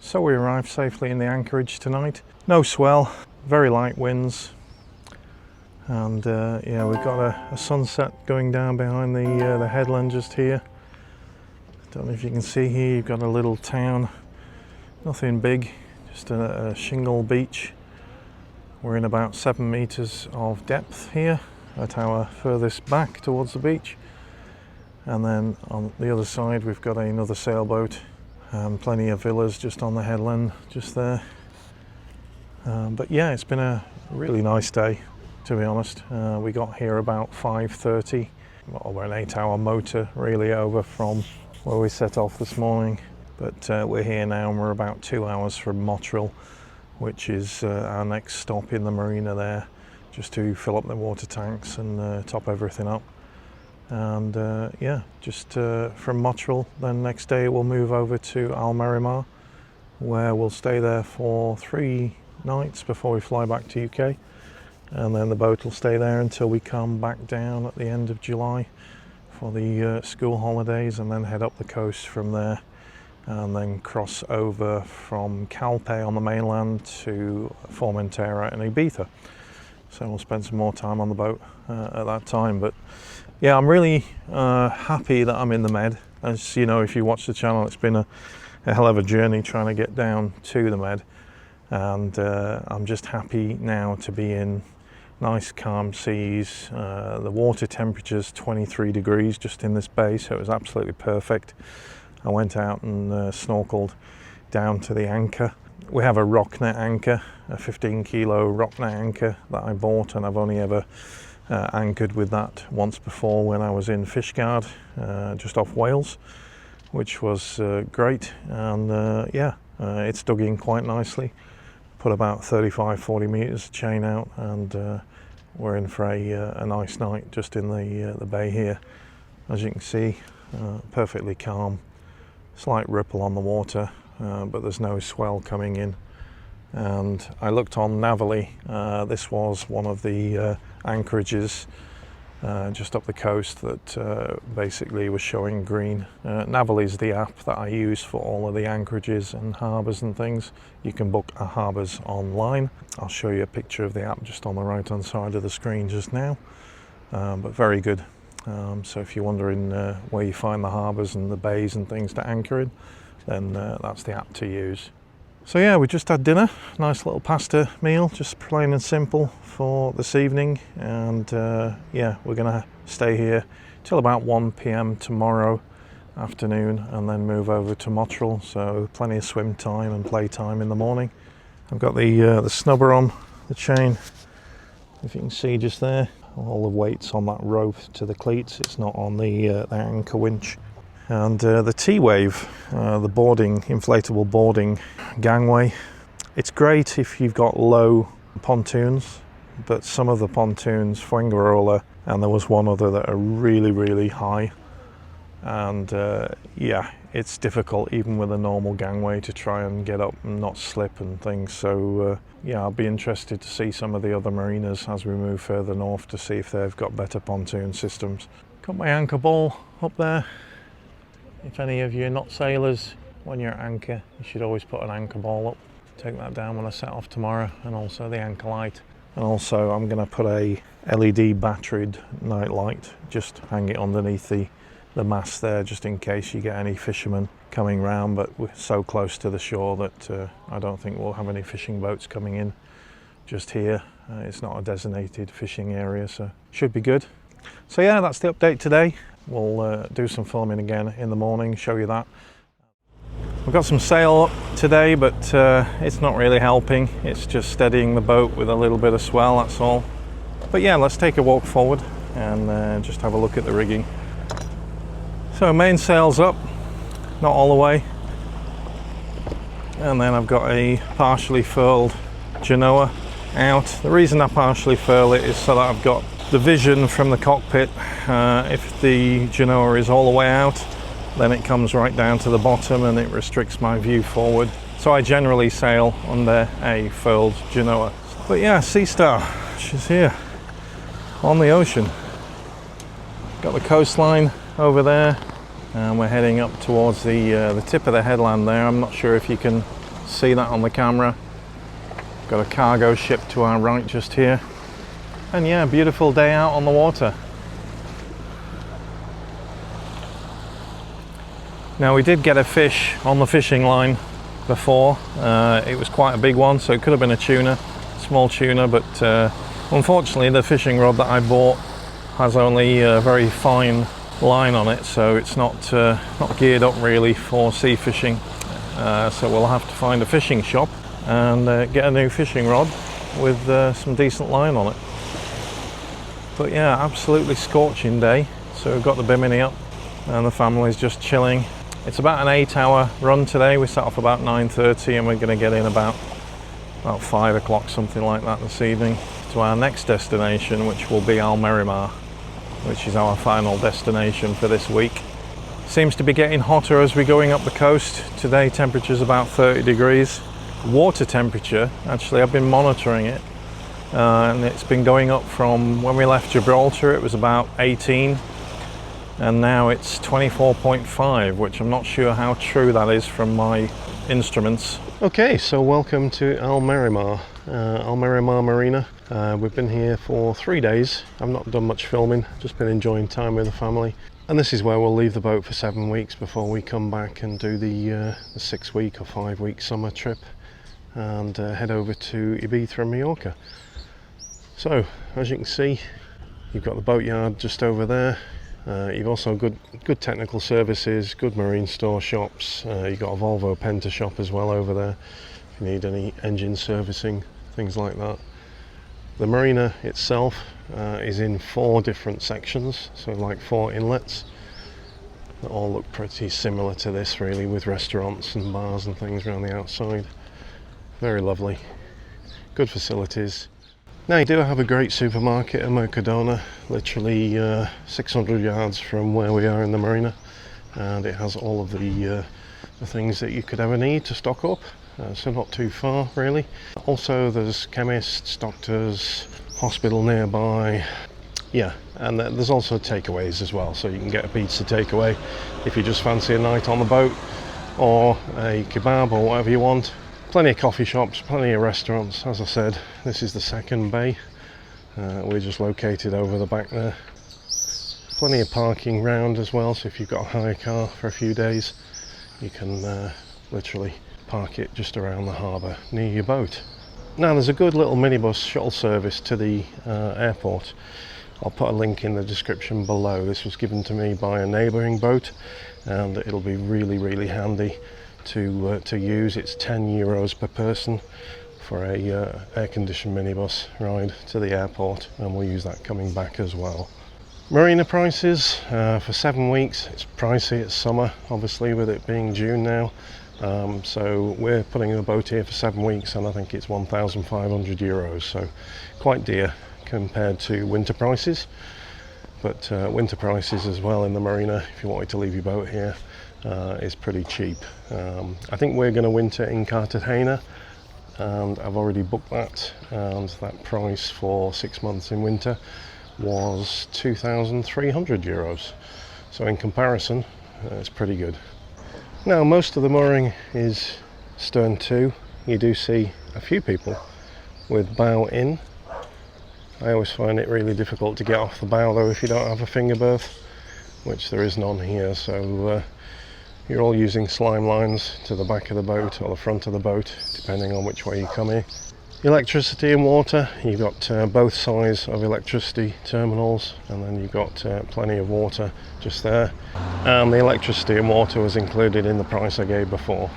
So we arrived safely in the anchorage tonight. No swell, very light winds, and yeah, we've got a sunset going down behind the headland just here. Don't know if you can see here, you've got a little town, nothing big, just a shingle beach. We're in about 7 meters of depth here at our furthest back towards the beach, and then on the other side we've got another sailboat. Plenty of villas just on the headland, just there. But yeah, it's been a really nice day, to be honest. We got here about 5:30. Well, we're an 8-hour motor really over from where we set off this morning. But we're here now, and we're about 2 hours from Motril, which is our next stop in the marina there, just to fill up the water tanks and top everything up. And yeah, just from Motril, then next day we'll move over to Almerimar, where we'll stay there for 3 nights before we fly back to UK, and then the boat will stay there until we come back down at the end of July for the school holidays, and then head up the coast from there, and then cross over from Calpe on the mainland to Formentera and Ibiza. So we'll spend some more time on the boat at that time. But yeah, I'm really happy that I'm in the Med. As you know, if you watch the channel, it's been a hell of a journey trying to get down to the Med. And I'm just happy now to be in nice calm seas. The water temperature's 23 degrees just in this bay, so it was absolutely perfect. I went out and snorkeled down to the anchor. We have a rocknet anchor, a 15 kilo rocknet anchor that I bought, and I've only ever anchored with that once before when I was in Fishguard, just off Wales, which was great. And yeah, it's dug in quite nicely. Put about 35-40 meters of chain out, and we're in for a nice night just in the bay here. As you can see, perfectly calm, slight ripple on the water, but there's no swell coming in. And I looked on Navily. This was one of the anchorages just up the coast that basically was showing green. Navily is the app that I use for all of the anchorages and harbours and things. You can book a harbours online. I'll show you a picture of the app just on the right hand side of the screen just now, but very good. So if you're wondering where you find the harbours and the bays and things to anchor in, then that's the app to use. So yeah, we just had dinner, nice little pasta meal, just plain and simple for this evening. And yeah, we're gonna stay here till about 1 p.m. tomorrow afternoon, and then move over to Motril, so plenty of swim time and play time in the morning. I've got the snubber on the chain, if you can see just there. All the weight's on that rope to the cleats, it's not on the anchor winch. And the T-Wave, the boarding, inflatable boarding gangway, it's great if you've got low pontoons, but some of the pontoons, Fuengirola, and there was one other that are really high. And yeah, it's difficult even with a normal gangway to try and get up and not slip and things. So yeah, I'll be interested to see some of the other marinas as we move further north to see if they've got better pontoon systems. Got my anchor ball up there. If any of you are not sailors, when you're at anchor, you should always put an anchor ball up. Take that down when I set off tomorrow, and also the anchor light. And also I'm going to put a LED batteried night light, just hang it underneath the mast there, just in case you get any fishermen coming round. But we're so close to the shore that I don't think we'll have any fishing boats coming in just here. It's not a designated fishing area, so should be good. So yeah, that's the update today. We'll do some filming again in the morning, show you that. We've got some sail up today, but it's not really helping. It's just steadying the boat with a little bit of swell, that's all. But yeah, let's take a walk forward and just have a look at the rigging. So mainsail's up, not all the way. And then I've got a partially furled genoa out. The reason I partially furl it is so that I've got the vision from the cockpit. If the genoa is all the way out, then it comes right down to the bottom and it restricts my view forward. So I generally sail under a furled genoa. But yeah, Sea Star, she's here on the ocean. Got the coastline over there, and we're heading up towards the tip of the headland there. I'm not sure if you can see that on the camera. Got a cargo ship to our right just here. And yeah, beautiful day out on the water. Now we did get a fish on the fishing line before. It was quite a big one, so it could have been a tuna, small tuna, but unfortunately the fishing rod that I bought has only a very fine line on it, so it's not geared up really for sea fishing. So we'll have to find a fishing shop and get a new fishing rod with some decent line on it. But yeah, absolutely scorching day. So we've got the bimini up and the family's just chilling. It's about an 8-hour run today. We set off about 9:30 and we're going to get in about 5 o'clock, something like that, this evening to our next destination, which will be Almerimar, which is our final destination for this week. Seems to be getting hotter as we're going up the coast. Today temperature's about 30 degrees. Water temperature, actually I've been monitoring it, and it's been going up from when we left Gibraltar. It was about 18 and now it's 24.5, which I'm not sure how true that is from my instruments. Okay, so welcome to Almerimar, Almerimar Marina. We've been here for 3 days. I've not done much filming, just been enjoying time with the family. And this is where we'll leave the boat for 7 weeks before we come back and do the 6-week or 5-week summer trip and head over to Ibiza and Mallorca. So, as you can see, you've got the boatyard just over there. You've also good technical services, good marine store shops. You've got a Volvo Penta shop as well over there if you need any engine servicing, things like that. The marina itself is in 4 different sections, so like 4 inlets that all look pretty similar to this really, with restaurants and bars and things around the outside. Very lovely, good facilities. Now you do have a great supermarket at Mercadona, literally 600 yards from where we are in the marina, and it has all of the things that you could ever need to stock up, so not too far really. Also there's chemists, doctors, hospital nearby, yeah, and there's also takeaways as well, so you can get a pizza takeaway if you just fancy a night on the boat, or a kebab or whatever you want. Plenty of coffee shops, plenty of restaurants. As I said, this is the second bay. We're just located over the back there. Plenty of parking round as well, so if you've got a hire car for a few days, you can literally park it just around the harbour near your boat. Now there's a good little minibus shuttle service to the airport. I'll put a link in the description below. This was given to me by a neighbouring boat, and it'll be really handy to use. It's €10 per person for a air-conditioned minibus ride to the airport, and we'll use that coming back as well. Marina prices for 7 weeks. It's pricey, it's summer obviously with it being June now, so we're putting the boat here for 7 weeks and I think it's €1,500, so quite dear compared to winter prices, but winter prices as well in the marina, if you wanted to leave your boat here, is pretty cheap. I think we're going to winter in Cartagena, and I've already booked that, and that price for 6 months in winter was €2,300. So in comparison, it's pretty good. Now most of the mooring is stern to. You do see a few people with bow in. I always find it really difficult to get off the bow though if you don't have a finger berth, which there is none here, so you're all using slime lines to the back of the boat or the front of the boat, depending on which way you come in. Electricity and water, you've got both sides of electricity terminals, and then you've got plenty of water just there. And the electricity and water was included in the price I gave before.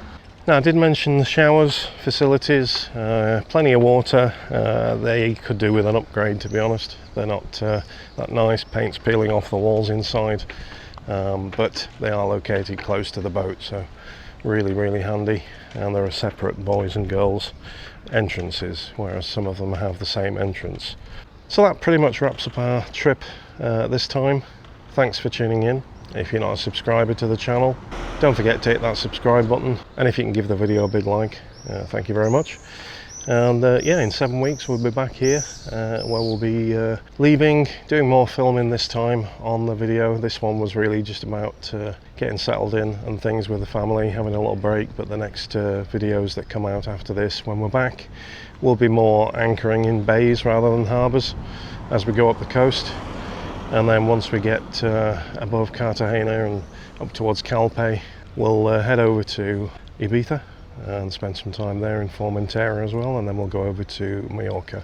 Now I did mention the showers, facilities, plenty of water. They could do with an upgrade, to be honest. They're not that nice, paint's peeling off the walls inside. But they are located close to the boat, so really handy, and there are separate boys and girls entrances, whereas some of them have the same entrance. So that pretty much wraps up our trip this time. Thanks for tuning in. If you're not a subscriber to the channel, don't forget to hit that subscribe button, and if you can give the video a big like, thank you very much. And yeah, in 7 weeks we'll be back here where we'll be leaving, doing more filming this time on the video. This one was really just about getting settled in and things with the family, having a little break, but the next videos that come out after this when we're back will be more anchoring in bays rather than harbours as we go up the coast. And then once we get above Cartagena and up towards Calpe, we'll head over to Ibiza and spend some time there in Formentera as well, and then we'll go over to Mallorca.